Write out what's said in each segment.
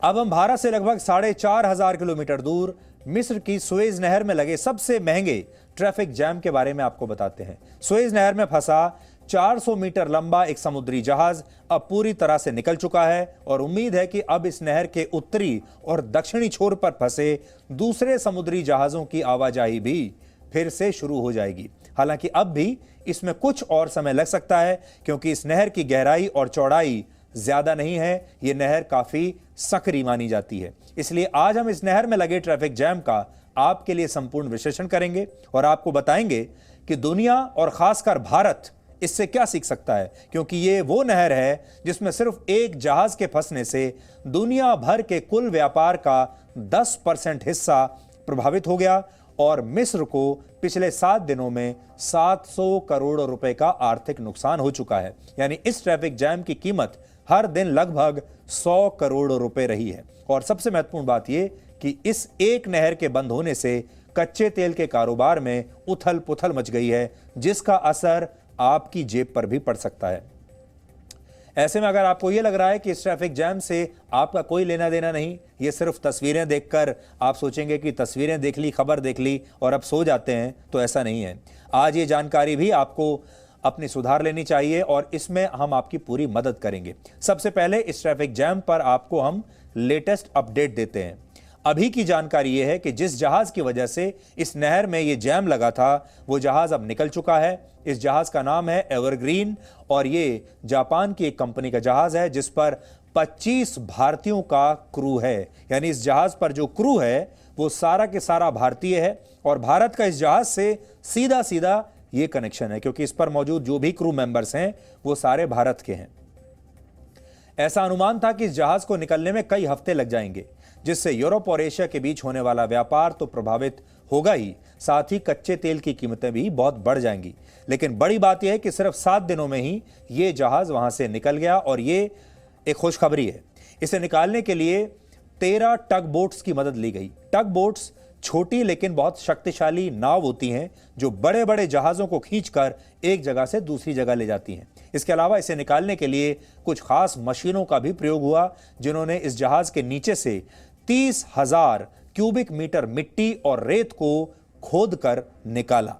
अब हम भारत से लगभग 4,500 किलोमीटर दूर मिस्र की सुएज नहर में लगे सबसे महंगे ट्रैफिक जैम के बारे में आपको बताते हैं। सुएज नहर में फंसा 400 मीटर लंबा एक समुद्री जहाज अब पूरी तरह से निकल चुका है और उम्मीद है कि अब इस नहर के उत्तरी और दक्षिणी छोर पर फंसे दूसरे समुद्री जहाजों की आवाजाही भी फिर से शुरू हो जाएगी। हालांकि अब भी इसमें कुछ और समय लग सकता है क्योंकि इस नहर की गहराई और चौड़ाई ज्यादा नहीं है। यह नहर काफी सकरी मानी जाती है, इसलिए आज हम इस नहर में लगे ट्रैफिक जैम का आपके लिए संपूर्ण विश्लेषण करेंगे और आपको बताएंगे कि दुनिया और खासकर भारत इससे क्या सीख सकता है, क्योंकि ये वो नहर है जिसमें सिर्फ एक जहाज के फंसने से दुनिया भर के कुल व्यापार का 10% हिस्सा प्रभावित हो गया और मिस्र को पिछले 7 दिनों में 700 करोड़ रुपए का आर्थिक नुकसान हो चुका है। यानी इस ट्रैफिक जैम की कीमत हर दिन लगभग 100 करोड़ रुपए रही है। और सबसे महत्वपूर्ण बात यह कि इस एक नहर के बंद होने से कच्चे तेल के कारोबार में उथल पुथल मच गई है, जिसका असर आपकी जेब पर भी पड़ सकता है। ऐसे में अगर आपको यह लग रहा है कि इस ट्रैफिक जैम से आपका कोई लेना देना नहीं, ये सिर्फ तस्वीरें देखकर आप सोचेंगे कि तस्वीरें देख ली, खबर देख ली और अब सो जाते हैं, तो ऐसा नहीं है। आज ये जानकारी भी आपको अपनी सुधार लेनी चाहिए और इसमें हम आपकी पूरी मदद करेंगे। सबसे पहले इस ट्रैफिक जैम पर आपको हम लेटेस्ट अपडेट देते हैं। अभी की जानकारी यह है कि जिस जहाज की वजह से इस नहर में यह जैम लगा था, वो जहाज अब निकल चुका है। इस जहाज का नाम है एवरग्रीन और ये जापान की एक कंपनी का जहाज है जिस पर 25 भारतीयों का क्रू है। यानी इस जहाज पर जो क्रू है वो सारा के सारा भारतीय है और भारत का इस जहाज से सीधा सीधा ये कनेक्शन है, क्योंकि इस पर मौजूद जो भी क्रू मेंबर्स हैं वो सारे भारत के हैं। ऐसा अनुमान था कि इस जहाज को निकलने में कई हफ्ते लग जाएंगे, जिससे यूरोप और एशिया के बीच होने वाला व्यापार तो प्रभावित होगा ही, साथ ही कच्चे तेल की कीमतें भी बहुत बढ़ जाएंगी। लेकिन बड़ी बात यह है कि सिर्फ 7 दिनों में ही ये जहाज वहां से निकल गया और ये एक खुशखबरी है। इसे निकालने के लिए 13 टग बोट्स की मदद ली गई। टग बोट्स छोटी लेकिन बहुत शक्तिशाली नाव होती हैं जो बड़े बड़े जहाजों को खींचकर एक जगह से दूसरी जगह ले जाती हैं। इसके अलावा इसे निकालने के लिए कुछ खास मशीनों का भी प्रयोग हुआ, जिन्होंने इस जहाज के नीचे से 30,000 क्यूबिक मीटर मिट्टी और रेत को खोदकर निकाला।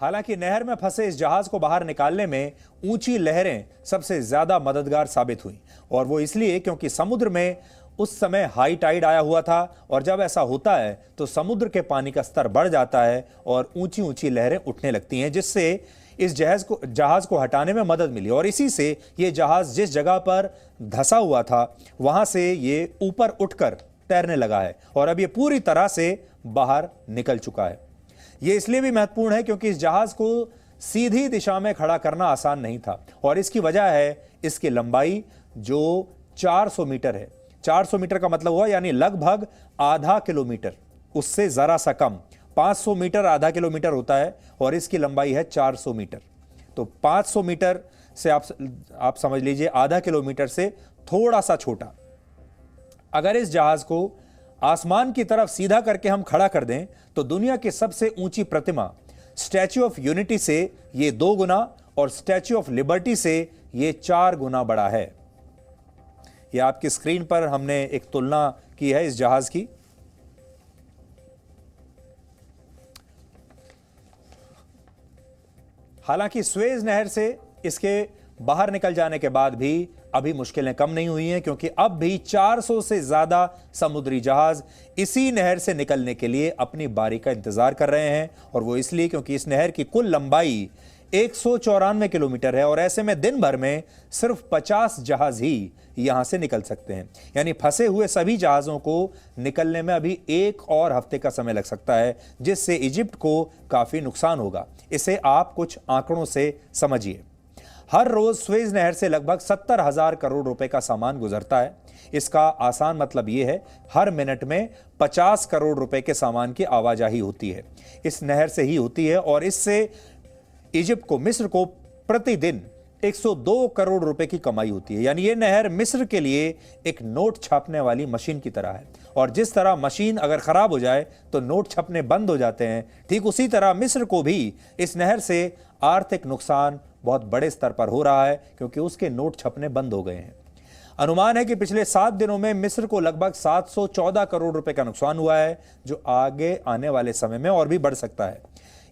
हालांकि नहर में फंसे इस जहाज को बाहर निकालने में ऊंची लहरें सबसे ज्यादा मददगार साबित हुई, और वो इसलिए क्योंकि समुद्र में उस समय हाई टाइड आया हुआ था और जब ऐसा होता है तो समुद्र के पानी का स्तर बढ़ जाता है और ऊंची ऊंची लहरें उठने लगती हैं, जिससे इस जहाज को हटाने में मदद मिली और इसी से ये जहाज जिस जगह पर धंसा हुआ था वहां से ये ऊपर उठकर तैरने लगा है और अब ये पूरी तरह से बाहर निकल चुका है। यह इसलिए भी महत्वपूर्ण है क्योंकि इस जहाज को सीधी दिशा में खड़ा करना आसान नहीं था और इसकी वजह है इसकी लंबाई जो 400 मीटर है। 400 मीटर का मतलब हुआ यानी लगभग आधा किलोमीटर, उससे जरा सा कम। 500 मीटर आधा किलोमीटर होता है और इसकी लंबाई है 400 मीटर। तो 500 मीटर से आप समझ लीजिए आधा किलोमीटर से थोड़ा सा छोटा। अगर इस जहाज को आसमान की तरफ सीधा करके हम खड़ा कर दें तो दुनिया की सबसे ऊंची प्रतिमा स्टैच्यू ऑफ यूनिटी से यह 2 गुना और स्टैच्यू ऑफ लिबर्टी से यह 4 गुना बड़ा है। यह आपकी स्क्रीन पर हमने एक तुलना की है इस जहाज की। हालांकि सुएज नहर से इसके बाहर निकल जाने के बाद भी अभी मुश्किलें कम नहीं हुई हैं, क्योंकि अब भी 400 से ज्यादा समुद्री जहाज इसी नहर से निकलने के लिए अपनी बारी का इंतजार कर रहे हैं और वो इसलिए क्योंकि इस नहर की कुल लंबाई 194 किलोमीटर है और ऐसे में दिन भर में सिर्फ 50 जहाज ही यहां से निकल सकते हैं। यानी फंसे हुए सभी जहाजों को निकलने में अभी 1 और हफ्ते का समय लग सकता है, जिससे इजिप्ट को काफी नुकसान होगा। इसे आप कुछ आंकड़ों से समझिए। हर रोज सुएज नहर से लगभग 70,000 करोड़ रुपए का सामान गुजरता है। इसका आसान मतलब यह है हर मिनट में 50 करोड़ रुपए के सामान की आवाजाही होती है, इस नहर से ही होती है और इससे इजिप्ट को, मिस्र को प्रतिदिन 102 करोड़ रुपए की कमाई होती है। यानी यह नहर मिस्र के लिए एक नोट छापने वाली मशीन की तरह है और जिस तरह मशीन अगर खराब हो जाए तो नोट छपने बंद हो जाते हैं, ठीक उसी तरह मिस्र को भी इस नहर से आर्थिक नुकसान बहुत बड़े स्तर पर हो रहा है क्योंकि उसके नोट छपने बंद हो गए हैं। अनुमान है कि पिछले 7 दिनों में मिस्र को लगभग 714 करोड़ रुपए का नुकसान हुआ है, जो आगे आने वाले समय में और भी बढ़ सकता है।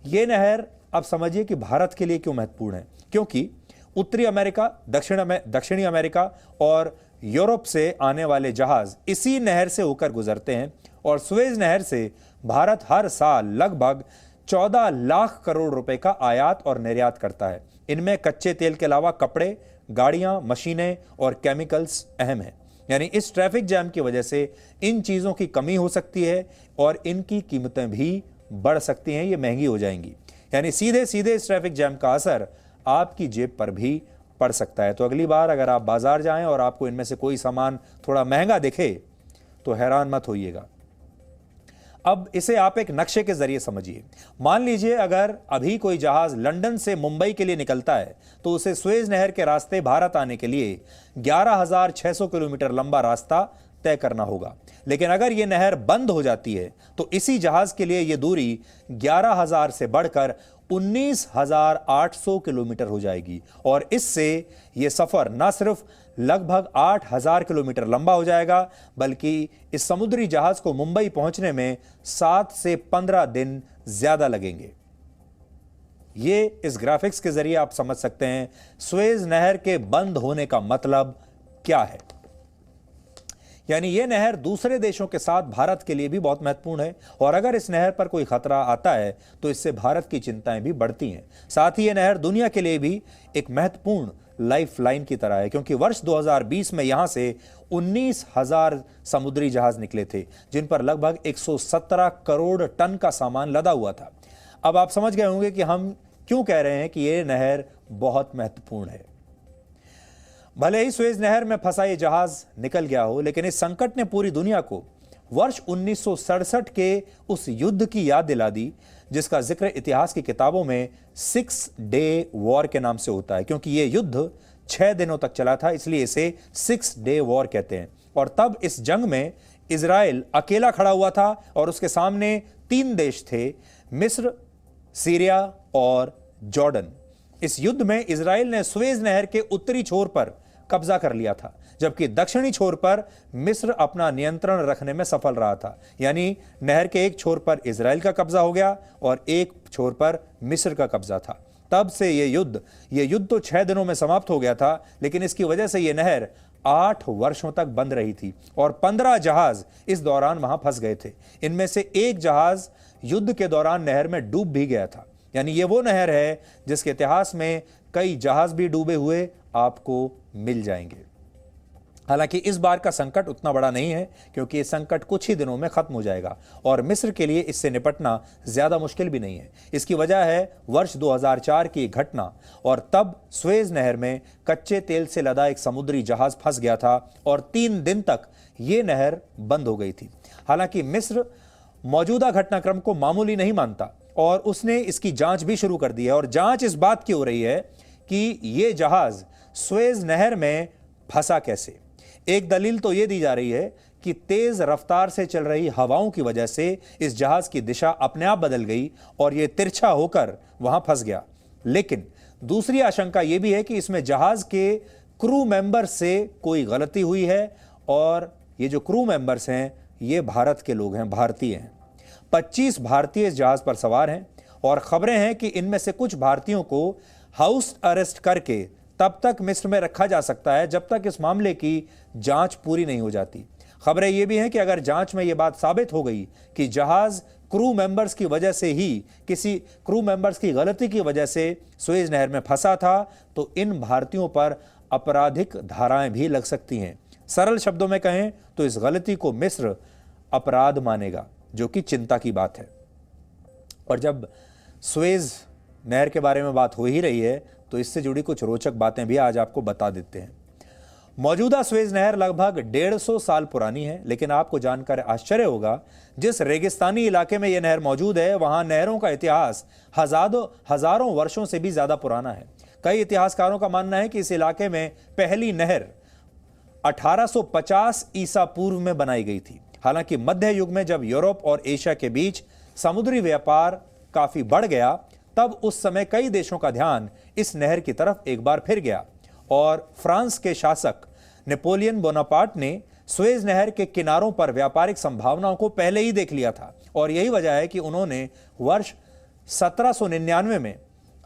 यह नहर अब समझिए कि भारत के लिए क्यों महत्वपूर्ण है, क्योंकि उत्तरी अमेरिका, दक्षिणी अमेरिका और यूरोप से आने वाले जहाज इसी नहर से होकर गुजरते हैं और सुएज नहर से भारत हर साल लगभग 14 लाख करोड़ रुपए का आयात और निर्यात करता है। इनमें कच्चे तेल के अलावा कपड़े, गाड़ियां, मशीनें और केमिकल्स अहम हैं। यानी इस ट्रैफिक जैम की वजह से इन चीजों की कमी हो सकती है और इनकी कीमतें भी बढ़ सकती हैं, ये महंगी हो जाएंगी। यानी सीधे सीधे इस ट्रैफिक जैम का असर आपकी जेब पर भी पड़ सकता है। तो अगली बार अगर आप बाजार जाएं और आपको इनमें से कोई सामान थोड़ा महंगा दिखे तो हैरान मत होइएगा। अब इसे आप एक नक्शे के जरिए समझिए। मान लीजिए अगर अभी कोई जहाज लंदन से मुंबई के लिए निकलता है तो उसे सुएज नहर के रास्ते भारत आने के लिए 11,600 किलोमीटर लंबा रास्ता तय करना होगा। लेकिन अगर यह नहर बंद हो जाती है तो इसी जहाज के लिए यह दूरी 11,000 से बढ़कर 19,800 किलोमीटर हो जाएगी और इससे यह सफर न सिर्फ लगभग 8,000 किलोमीटर लंबा हो जाएगा, बल्कि इस समुद्री जहाज को मुंबई पहुंचने में 7 से 15 दिन ज्यादा लगेंगे। ये इस ग्राफिक्स के जरिए आप समझ सकते हैं सुएज नहर के बंद होने का मतलब क्या है। यानी यह नहर दूसरे देशों के साथ भारत के लिए भी बहुत महत्वपूर्ण है और अगर इस नहर पर कोई खतरा आता है तो इससे भारत की चिंताएं भी बढ़ती हैं। साथ ही यह नहर दुनिया के लिए भी एक महत्वपूर्ण लाइफ लाइन की तरह है, क्योंकि वर्ष 2020 में यहां से 19,000 समुद्री जहाज निकले थे जिन पर लगभग 117 करोड़ टन का सामान लदा हुआ था। अब आप समझ गए होंगे कि हम क्यों कह रहे हैं कि यह नहर बहुत महत्वपूर्ण है। भले ही सुएज नहर में फंसा ये जहाज निकल गया हो, लेकिन इस संकट ने पूरी दुनिया को वर्ष 1967 के उस युद्ध की याद दिला दी जिसका जिक्र इतिहास की किताबों में 6 डे वॉर के नाम से होता है, क्योंकि यह युद्ध 6 दिनों तक चला था, इसलिए इसे 6 डे वॉर कहते हैं। और तब इस जंग में इजराइल अकेला खड़ा हुआ था और उसके सामने 3 देश थे, मिस्र, सीरिया और जॉर्डन। इस युद्ध में इजराइल ने सुएज नहर के उत्तरी छोर पर कब्जा कर लिया था, जबकि दक्षिणी छोर पर मिस्र अपना नियंत्रण रखने में सफल रहा था। यानी नहर के एक छोर पर इजराइल का कब्जा हो गया और एक छोर पर मिस्र का कब्जा था। तब से यह युद्ध तो 6 दिनों में समाप्त हो गया था, लेकिन इसकी वजह से यह नहर 8 वर्षों तक बंद रही थी और 15 जहाज इस दौरान वहां फंस गए थे। इनमें से एक जहाज युद्ध के दौरान नहर में डूब भी गया था। यानी ये वो नहर है जिसके इतिहास में कई जहाज भी डूबे हुए आपको मिल जाएंगे। हालांकि इस बार का संकट उतना बड़ा नहीं है, क्योंकि ये संकट कुछ ही दिनों में खत्म हो जाएगा और मिस्र के लिए इससे निपटना ज्यादा मुश्किल भी नहीं है। इसकी वजह है वर्ष 2004 की घटना, और तब सुएज नहर में कच्चे तेल से लदा एक समुद्री जहाज फंस गया था और 3 दिन तक यह नहर बंद हो गई थी। हालांकि मिस्र मौजूदा घटनाक्रम को मामूली नहीं मानता और उसने इसकी जांच भी शुरू कर दी है। और जांच इस बात की हो रही है कि यह जहाज सुएज नहर में फंसा कैसे। एक दलील तो यह दी जा रही है कि तेज रफ्तार से चल रही हवाओं की वजह से इस जहाज की दिशा अपने आप बदल गई और यह तिरछा होकर वहां फंस गया। लेकिन दूसरी आशंका यह भी है कि इसमें जहाज के क्रू मेंबर से कोई गलती हुई है और ये जो क्रू मेंबर्स हैं ये भारत के लोग हैं, भारतीय हैं। 25 भारतीय इस जहाज पर सवार हैं और खबरें हैं कि इनमें से कुछ भारतीयों को हाउस अरेस्ट करके तब तक मिस्र में रखा जा सकता है जब तक इस मामले की जांच पूरी नहीं हो जाती। खबरें यह भी हैं कि अगर जांच में यह बात साबित हो गई कि जहाज क्रू मेंबर्स की वजह से ही, किसी क्रू मेंबर्स की गलती की वजह से सुएज नहर में फंसा था, तो इन भारतीयों पर आपराधिक धाराएं भी लग सकती हैं। सरल शब्दों में कहें तो इस गलती को मिस्र अपराध मानेगा, जो कि चिंता की बात है। और जब सुएज नहर के बारे में बात हो ही रही है तो इससे जुड़ी कुछ रोचक बातें भी आज आपको बता देते हैं। मौजूदा सुएज नहर लगभग 150 साल पुरानी है, लेकिन आपको जानकर आश्चर्य होगा जिस रेगिस्तानी इलाके में यह नहर मौजूद है वहां नहरों का इतिहास हजारों वर्षों से भी ज्यादा पुराना है। कई इतिहासकारों का मानना है कि इस इलाके में पहली नहर 1850 ईसा पूर्व में बनाई गई थी। हालांकि मध्य युग में जब यूरोप और एशिया के बीच समुद्री व्यापार काफी बढ़ गया तब उस समय कई देशों का ध्यान इस नहर की तरफ एक बार फिर गया और फ्रांस के शासक नेपोलियन बोनापार्ट ने सुएज नहर के किनारों पर व्यापारिक संभावनाओं को पहले ही देख लिया था और यही वजह है कि उन्होंने वर्ष 1799 में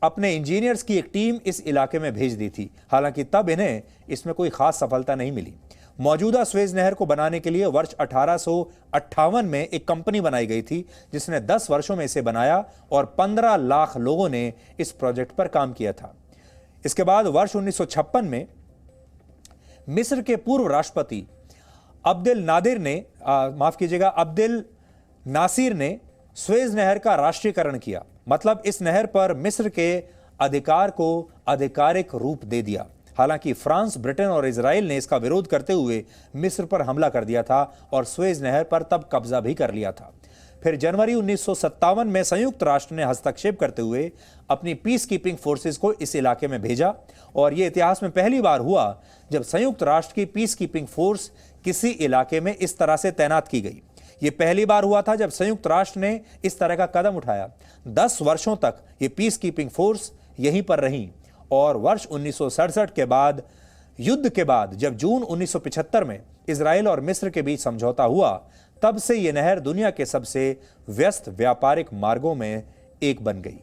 अपने इंजीनियर्स की एक टीम इस इलाके में भेज दी थी। हालांकि तब इन्हें इसमें कोई खास सफलता नहीं मिली। मौजूदा सुएज नहर को बनाने के लिए वर्ष 1858 में एक कंपनी बनाई गई थी जिसने 10 वर्षों में इसे बनाया और 15 लाख लोगों ने इस प्रोजेक्ट पर काम किया था। इसके बाद वर्ष 1956 में मिस्र के पूर्व राष्ट्रपति अब्देल नासिर ने सुएज नहर का राष्ट्रीयकरण किया। मतलब इस नहर पर मिस्र के अधिकार को आधिकारिक रूप दे दिया। हालांकि फ्रांस, ब्रिटेन और इजराइल ने इसका विरोध करते हुए मिस्र पर हमला कर दिया था और सुएज नहर पर तब कब्जा भी कर लिया था। फिर जनवरी 1957 में संयुक्त राष्ट्र ने हस्तक्षेप करते हुए अपनी पीस कीपिंग फोर्सेस को इस इलाके में भेजा और यह इतिहास में पहली बार हुआ जब संयुक्त राष्ट्र की पीस कीपिंग फोर्स किसी इलाके में इस तरह से तैनात की गई। यह पहली बार हुआ था जब संयुक्त राष्ट्र ने इस तरह का कदम उठाया। 10 वर्षों तक ये पीस कीपिंग फोर्स यहीं पर रही और वर्ष 1967 के बाद, युद्ध के बाद, जब जून 1975 में इजराइल और मिस्र के बीच समझौता हुआ, तब से यह नहर दुनिया के सबसे व्यस्त व्यापारिक मार्गों में एक बन गई।